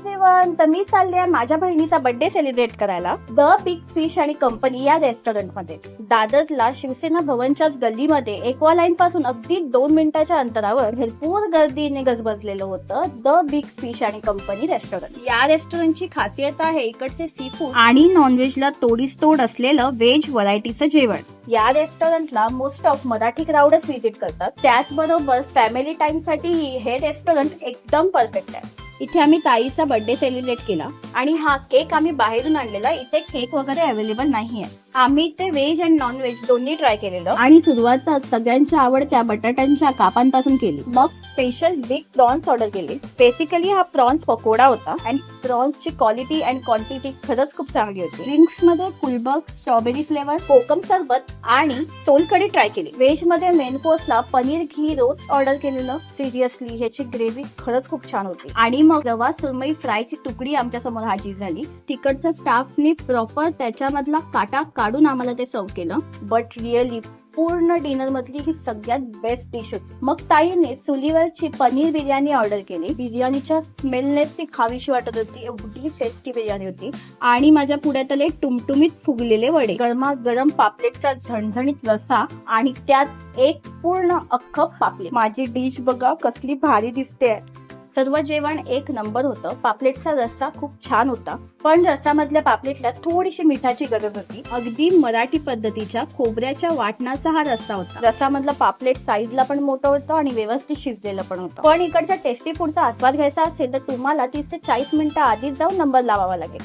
Everyone, तर मी चालले आहे माझ्या बहिणीचा बर्थडे सेलिब्रेट करायला द बिग फिश आणि कंपनी या रेस्टॉरंटमध्ये. दादरला शिवसेना भवनच्याच गल्लीमध्ये एक्वा लाईन पासून अगदी 2 मिनिटाच्या अंतरावर भरपूर गर्दीने गजबजलेलं होतं द बिग फिश आणि कंपनी रेस्टॉरंट. या रेस्टॉरंटची खासियत आहे इकडचे सी फूड आणि नॉनव्हेजला तोडीस तोड असलेलं व्हेज व्हरायटीचं जेवण. या रेस्टॉरंटला मोस्ट ऑफ मराठी क्राऊडच व्हिजिट करतात. त्याचबरोबर फॅमिली टाइम साठी हे रेस्टॉरंट एकदम परफेक्ट आहे. इथे आम्ही ताईचा बर्थडे सेलिब्रेट केला आणि हा केक आम्ही बाहेरून आणलेला. इथे केक वगैरे अवेलेबल नाहीये. आम्ही ते व्हेज अँड नॉन व्हेज दोन्ही ट्राय केलेलं आणि सुरुवातच सगळ्यांच्या आवडत्या बटाट्यांच्या कापांपासून केली. मग स्पेशल बिग प्रॉन्स ऑर्डर केले. बेसिकली हा प्रॉन्स पकोडा होता आणि प्रॉन्सची क्वालिटी अँड क्वांटिटी खरंच खूप चांगली होती. ड्रिंक्स मध्ये कुलबग, स्ट्रॉबेरी फ्लेवर, कोकम सरबत आणि सोलकढी ट्राय केली. व्हेज मध्ये मेन कोर्सला पनीर घी रोस्ट ऑर्डर केलेलं. सिरियसली ह्याची ग्रेव्ही खरंच खूप छान होती. आणि मग रवा सुरमई फ्रायची तुकडी आमच्या समोर हाजीर झाली. तिकडच्या स्टाफने प्रॉपर त्याच्यामधला काटा काढून आम्हाला ते सर्व केलं. बट रिअली पूर्ण डिनर मधली ही सगळ्यात बेस्ट डिश होती. मग ताईने चुलीवरची पनीर बिर्याणी ऑर्डर केली. बिर्याणीच्या स्मेलनेच ती खावीशी वाटत होती. एवढी टेस्टी बिर्याणी होती. आणि माझ्या पुढ्यात आले टुमटुमीत फुगलेले वडे, गरमागरम पापलेटचा झणझणीत रस्सा आणि त्यात एक पूर्ण अख्खं पापलेट. माझी डिश बघा कसली भारी दिसते. सर्व जेवण एक नंबर होतं. पापलेटचा रस्सा खूप छान होता, पण रस्सामधल्या पापलेटला थोडीशी मिठाची गरज होती. अगदी मराठी पद्धतीच्या खोबऱ्याच्या वाटणाचा हा रस्सा होता. रस्सामधला पापलेट साईजला पण मोठं होतं आणि व्यवस्थित शिजलेलं पण होतं. पण इकडच्या टेस्टी फूडचा आस्वाद घ्यायचा असेल तर तुम्हाला 30 ते 40 मिनिटं आधीच जाऊन नंबर लावावा लागेल.